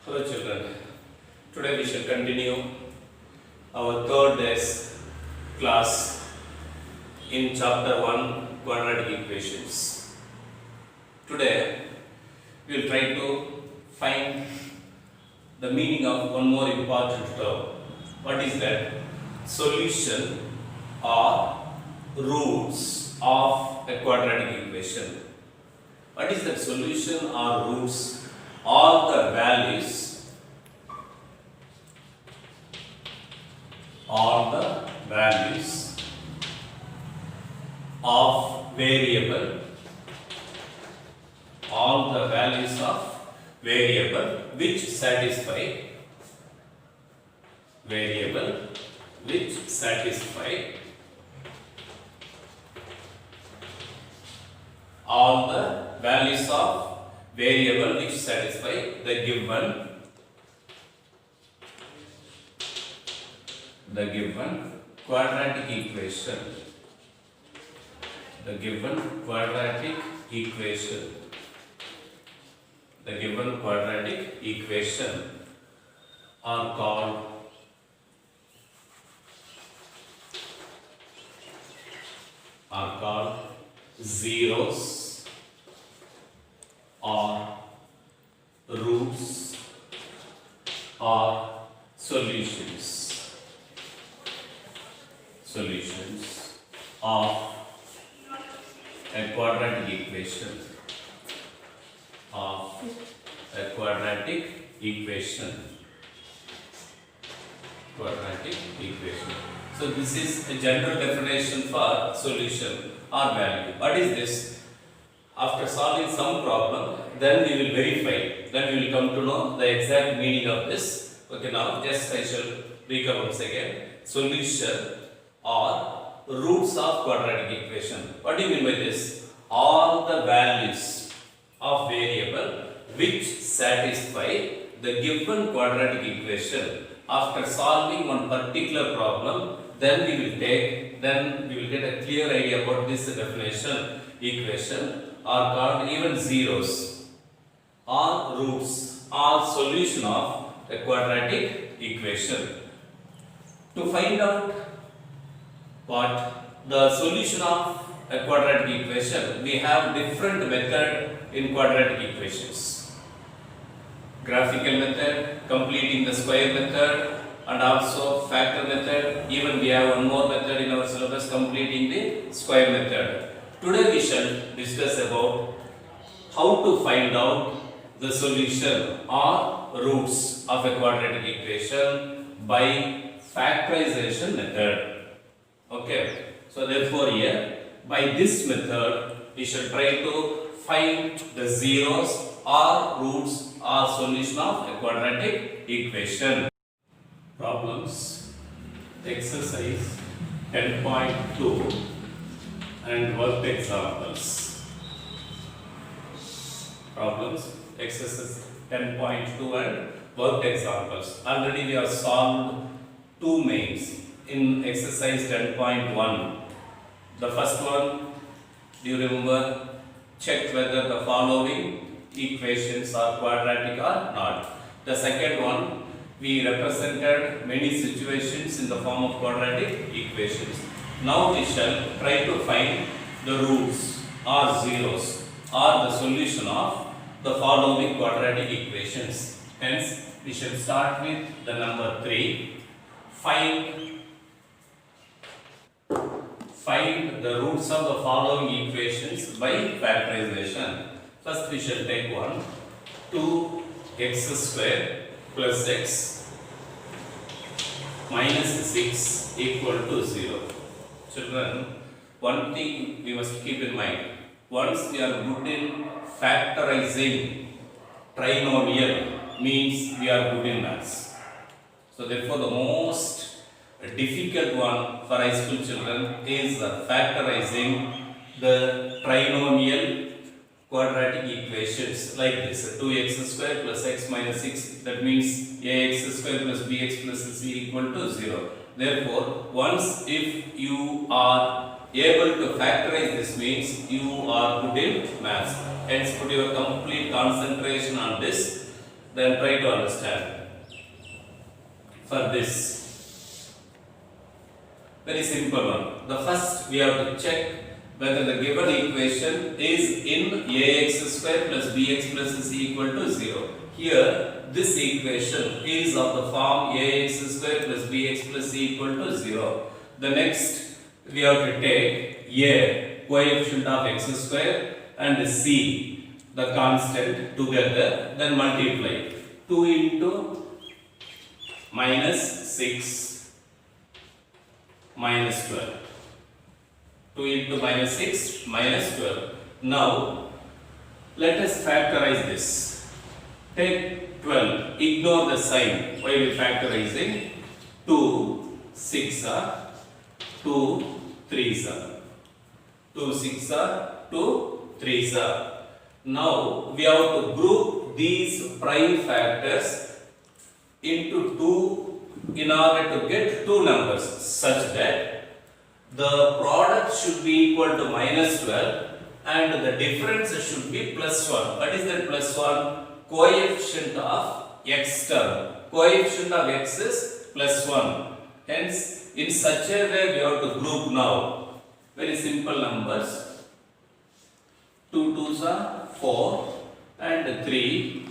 Hello children, today we shall continue our third day's class in chapter 1 quadratic equations. Today we will try to find the meaning of one more important term. What is that? Solution or roots of a quadratic equation. What is that solution or roots? All the values of variable, which satisfy all the values of variable which satisfy the given quadratic equation. The given quadratic equation are called zeros or roots or solutions of a quadratic equation. So this is a general definition for solution or value. What is this? After solving some problem, then we will verify. Then we will come to know the exact meaning of this. Okay, now just I shall recap once again. Solution or roots of quadratic equation. What do you mean by this? All the values of variable which satisfy the given quadratic equation. After solving one particular problem, then we will get a clear idea about this equation are called even zeros or roots or solution of a quadratic equation. To find out what the solution of a quadratic equation, we have different method in quadratic equations. Graphical method, completing the square method, and also factor method. Even we have one more method in our syllabus, completing the square method. Today we shall discuss about how to find out the solution or roots of a quadratic equation by factorization method. Okay, so therefore here by this method we shall try to find the zeros or roots or solution of a quadratic equation. Problems, exercise 10.2 and work examples. Problems, exercise 10.2 and work examples. Already we have solved two mains in exercise 10.1. The first one, do you remember? Check whether the following equations are quadratic or not. The second one, we represented many situations in the form of quadratic equations. Now we shall try to find the roots or zeros or the solution of the following quadratic equations. Hence, we shall start with the number 3. Find the roots of the following equations by factorization. First, we shall take one. 2x square plus x minus 6 equal to 0. Children, one thing we must keep in mind. Once we are good in factorizing trinomial, means we are good in maths. So therefore the most difficult one for high school children is factorizing the trinomial quadratic equations like this. 2x square plus x minus 6, that means ax square plus bx plus c equal to 0. Therefore, once if you are able to factorize this means you are good in maths. Hence put your complete concentration on this. then try to understand. For this, very simple one. The first we have to check whether the given equation is in ax square plus bx plus c equal to 0. Here, this equation is of the form ax square plus bx plus c equal to 0. The next we have to take a coefficient of x square and c the constant together, then multiply 2 into minus 6 minus 12. 2 into minus 6 minus 12. Now, let us factorize this. Take 12. Ignore the sign while factorizing. 2 6 are 2 3s are. 2 6 are 2 3s are. Now, we have to group these prime factors into 2 in order to get two numbers such that the product should be equal to minus 12 and the difference should be plus 1. What is that plus 1? Coefficient of x term. Coefficient of x is plus 1. Hence, in such a way we have to group now. Very simple numbers. 2 2s are 4 and 3.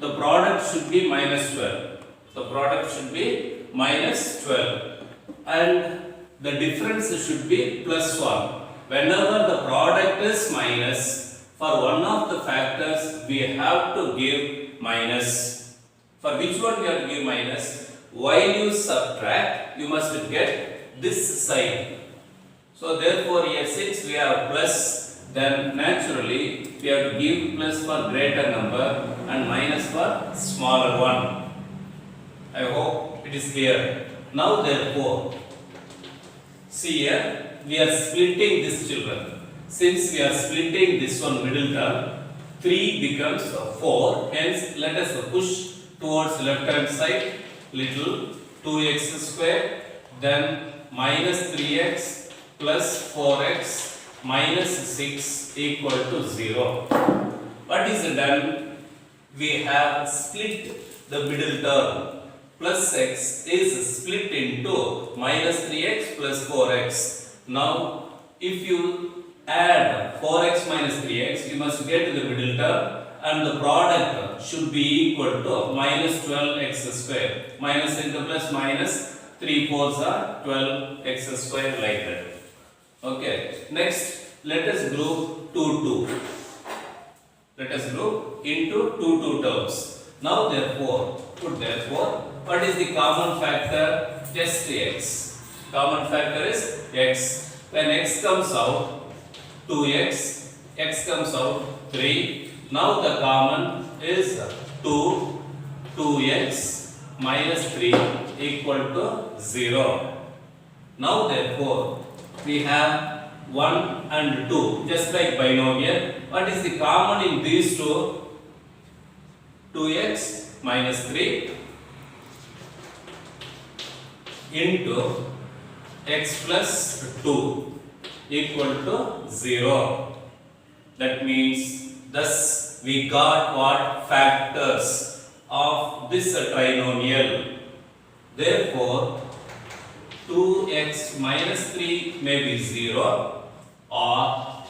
The product should be minus 12. The product should be minus 12 and the difference should be plus 1. Whenever the product is minus, for one of the factors we have to give minus. For which one we have to give minus? While you subtract, you must get this sign. So therefore here since we have plus, then naturally we have to give plus for greater number and minus for smaller one. I hope it is clear. Now therefore, see here, we are splitting this children. Since we are splitting this one middle term, 3 becomes 4. Hence, let us push towards left hand side, little 2x square, then minus 3x plus 4x minus 6 equal to 0. What is done? We have split the middle term. Plus x is split into minus 3x plus 4x. Now, if you add 4x minus 3x, you must get the middle term and the product should be equal to minus 12x square. Minus into plus minus, 3 4s are 12x square like that. Okay, next let us group 2 2. Let us group into 2 terms. Now therefore, put therefore, what is the common factor? Just x. Common factor is x. When x comes out, 2x, x comes out 3. Now the common is 2, 2x minus 3 equal to 0. Now therefore, we have 1 and 2, just like binomial. What is the common in these two? 2x minus 3 into x plus 2 equal to 0. That means, thus we got what? Factors of this trinomial. Therefore, 2x minus 3 may be 0 or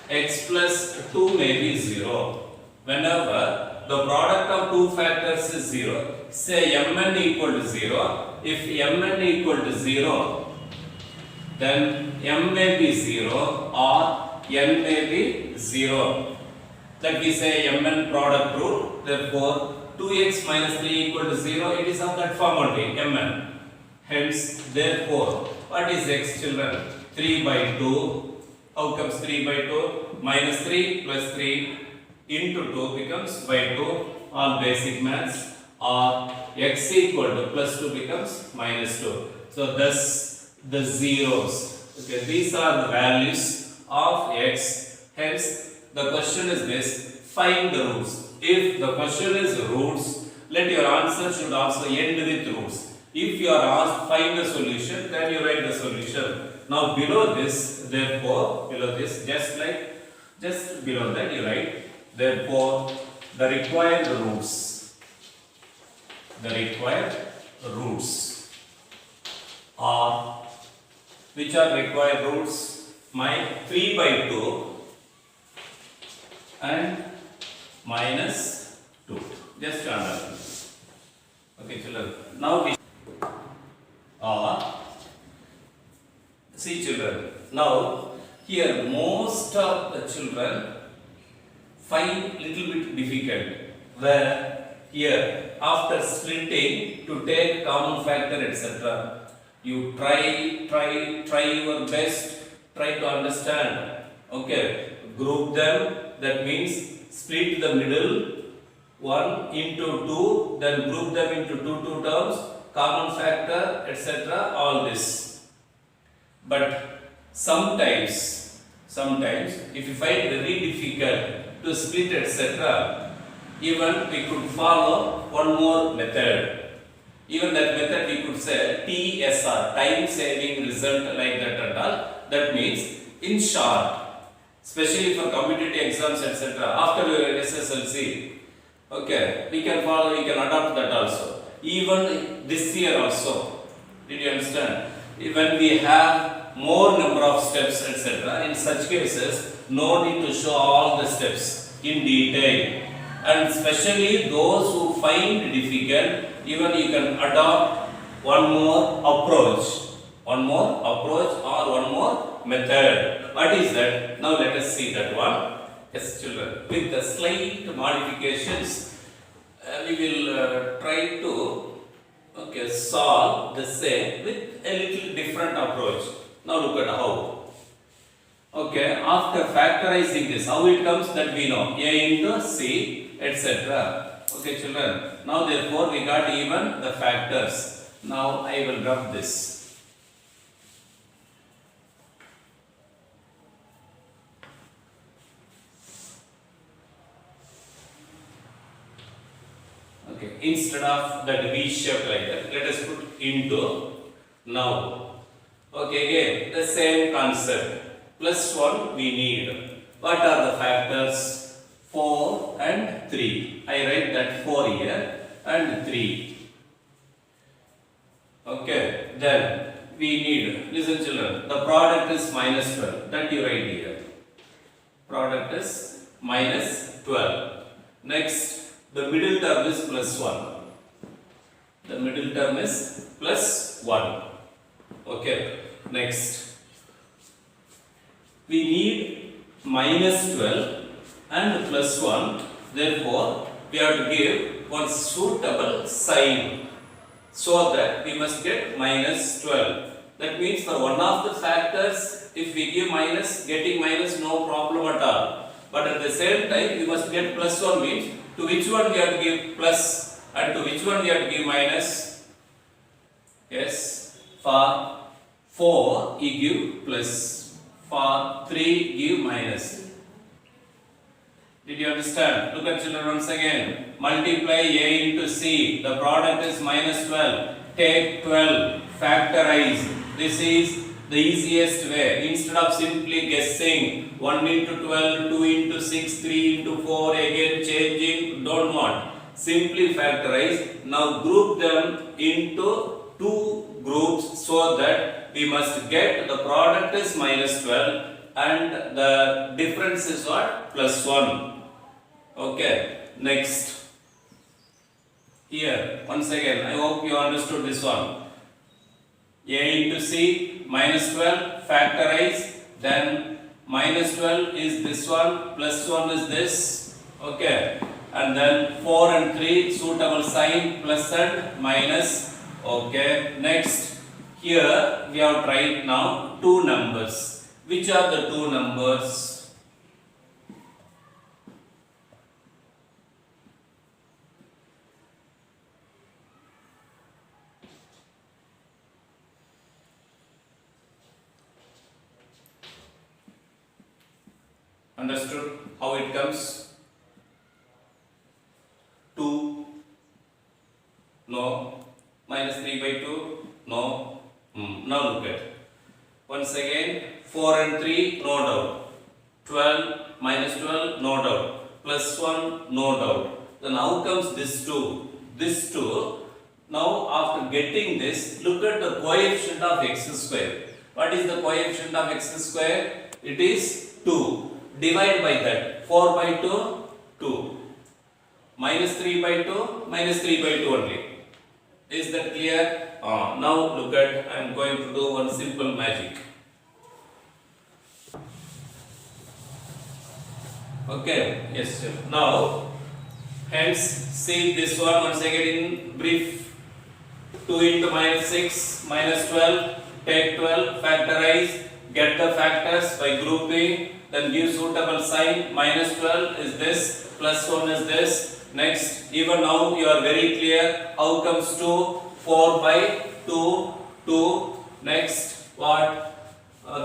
x plus 2 may be 0. Whenever the product of two factors is 0, say mn equal to 0. If mn equal to 0, then m may be 0 or n may be 0. That we say mn product rule. Therefore, 2x minus 3 equal to 0, it is of that form only, mn. Hence, therefore, what is x children? 3 by 2. How comes 3 by 2? Minus 3 plus 3 into 2 becomes by 2. All basic maths. Or x equal to plus 2 becomes minus 2. So, thus the zeros. Okay, these are the values of x. Hence, the question is this: find the roots. If the question is roots, let your answer should also end with roots. If you are asked find the solution, then you write the solution. Now below this, therefore, below this, just below that you write, therefore, the required roots. the required roots are, which are required roots? My 3 by 2 and minus 2. Just understand. Okay, children. Now we are, see children. Now here most of the children find little bit difficult, where here after splitting to take common factor etc. You try your best, try to understand. Okay, group them, that means split the middle 1 into 2, then group them into 2 terms, common factor etc. all this. But sometimes if you find very difficult to split etc., even we could follow one more method. Even that method we could say TSR, time saving result, like that and all. That means in short, especially for competitive exams etc., after your SSLC, okay, we can follow, we can adopt that also. Even this year also, did you understand? When we have more number of steps etc., in such cases no need to show all the steps in detail. And especially those who find difficult, even you can adopt one more approach or one more method. What is that? Now let us see that one. Yes, children, with the slight modifications, we will try to solve the same with a little different approach. Now look at how. Okay, after factorizing this, how it comes that we know, A into C, etc. Okay, children. Now therefore we got even the factors. Now I will rub this. Okay, instead of that V shape like that, let us put into now. Okay, again the same concept. Plus 1 we need. What are the factors? 4 and 3. I write that 4 here and 3. Okay, then we need, listen children, the product is minus 12. That you write here. Product is minus 12. Next, the middle term is plus 1. The middle term is plus 1. Okay, next. We need minus 12 and plus 1. Therefore, we have to give one suitable sign so that we must get minus 12. That means for one of the factors, if we give minus, getting minus no problem at all. But at the same time, we must get plus 1 means to which one we have to give plus and to which one we have to give minus. Yes, for 4 you give plus. For 3 give minus. Did you understand? Look at children once again. Multiply A into C. The product is minus 12. Take 12. Factorize. This is the easiest way. Instead of simply guessing 1 into 12, 2 into 6, 3 into 4, again changing, don't want. Simply factorize. Now group them into 2 groups so that we must get the product is minus 12 and the difference is what? Plus 1. Okay, next. Here, once again, I hope you understood this one. A into C, minus 12, factorize, then minus 12 is this one, plus 1 is this. Okay, and then 4 and 3, suitable sign, plus and minus. Okay, next. Here we have tried now 2 numbers. Which are the 2 numbers? Understood how it comes? 2, no. Minus 3 by 2, no. Now look at. Once again, 4 and 3, no doubt. 12, minus 12, no doubt. Plus 1, no doubt. Then how comes this 2? This 2, Now after getting this, look at the coefficient of x square. What is the coefficient of x square? It is 2. Divide by that. 4 by 2, 2. Minus 3 by 2, minus 3 by 2 only. Is that clear? Now look at, I am going to do one simple magic. Okay, yes, sir. Now, hence, see this one once again in brief. 2 into minus 6, minus 12, take 12, factorize, get the factors by grouping, then give suitable sign. Minus 12 is this, plus 1 is this. Next, even now you are very clear. How comes 2? 4 by 2, 2. Next, what?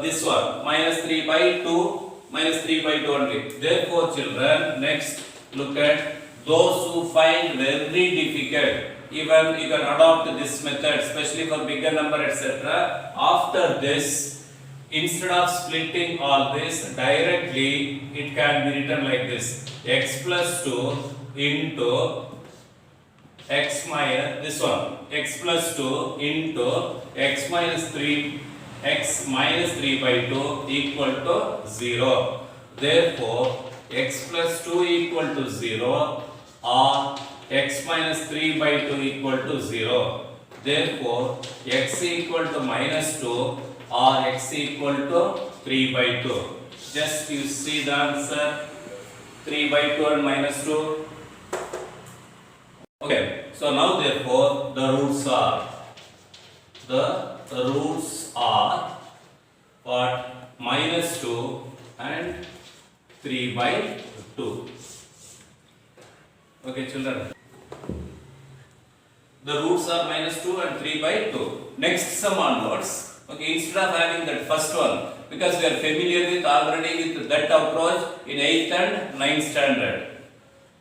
This one, minus 3 by 2, minus 3 by 2 only. Therefore, children, next, look at those who find very difficult. Even you can adopt this method, especially for bigger number, etc. After this, instead of splitting all this directly, it can be written like this: x plus 2 into x minus this one, x plus 2 into x minus 3, x minus 3 by 2 equal to 0. Therefore, x plus 2 equal to 0 or x minus 3 by 2 equal to 0. Therefore, x equal to minus 2 or x equal to 3 by 2. Just you see the answer, 3 by 2 and minus 2. Okay, so now therefore the roots are what? Minus 2 and 3 by 2. Okay, children. The roots are minus 2 and 3 by 2. Next sum onwards. Okay, instead of having that first one, because we are familiar with already with that approach in 8th and 9th standard.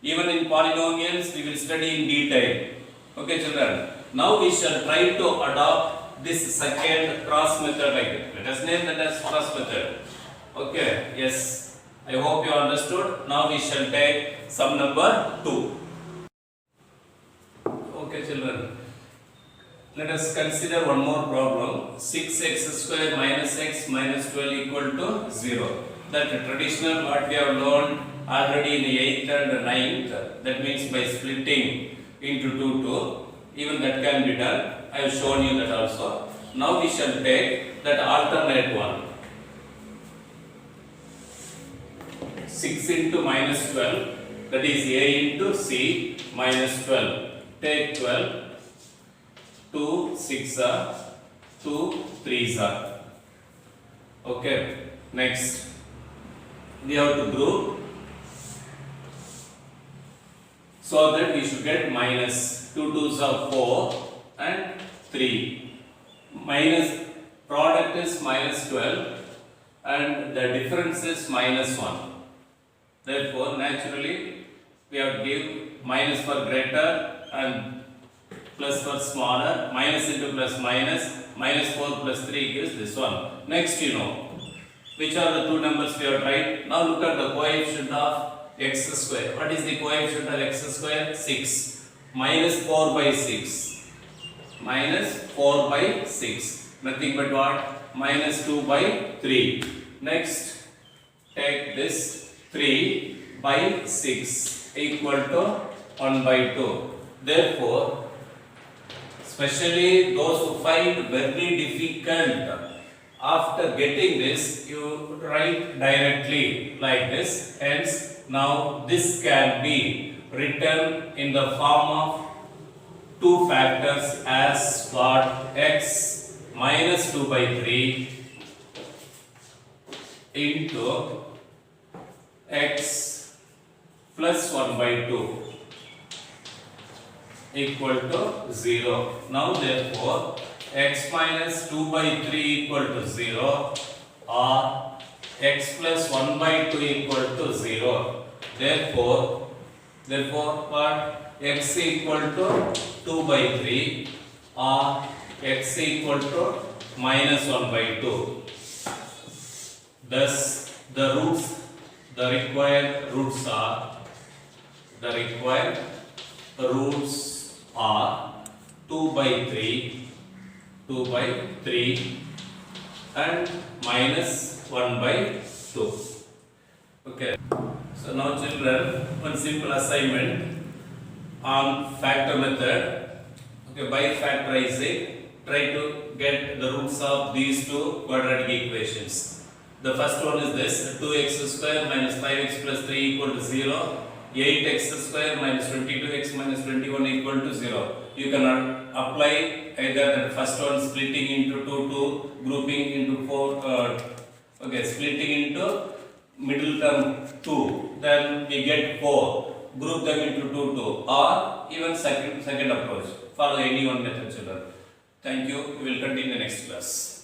Even in polynomials, we will study in detail. Okay, children. Now we shall try to adopt this second cross method like that. Let us name that as cross method. Okay, yes. I hope you understood. Now we shall take sum number 2. Okay, children. Let us consider one more problem. 6x square minus x minus 12 equal to 0. That traditional what we have learned already in the 8th and 9th. That means by splitting into 2. Even that can be done. I have shown you that also. Now we shall take that alternate one. 6 into minus 12. That is a into c minus 12. Take 12. 2 6 are 2 3s are. Okay. Next, we have to group so that we should get minus 2 2s are 4 and 3. Minus product is minus 12 and the difference is minus 1. Therefore, naturally, we have to give minus for greater and plus for smaller. Minus into plus minus. Minus 4 plus 3 gives this one. Next, you know, which are the two numbers we have tried. Now look at the coefficient of x square. What is the coefficient of x square? 6. Minus 4 by 6. Minus 4 by 6. Nothing but what? Minus 2 by 3. Next, take this 3 by 6 equal to 1 by 2. Therefore, especially those who find very difficult, after getting this, you write directly like this. Hence, now this can be written in the form of two factors as what? X minus 2 by 3 into x plus 1 by 2 equal to 0. Now therefore, x minus 2 by 3 equal to 0 or x plus 1 by 2 equal to 0. Therefore what? X equal to 2 by 3 or x equal to minus 1 by 2. Thus, the required roots are 2 by 3, 2 by 3 and minus 1 by 2. Okay. So now children, one simple assignment on factor method. Okay, by factorizing, try to get the roots of these two quadratic equations. The first one is this: 2x square minus 5x plus 3 equal to 0. 8x square minus 22x minus 21 equal to 0. You can apply either the first one splitting into 2, grouping into 4, splitting into middle term 2, then we get 4, group them into 2, or even second approach. Follow any one method, children. Thank you. We will continue the next class.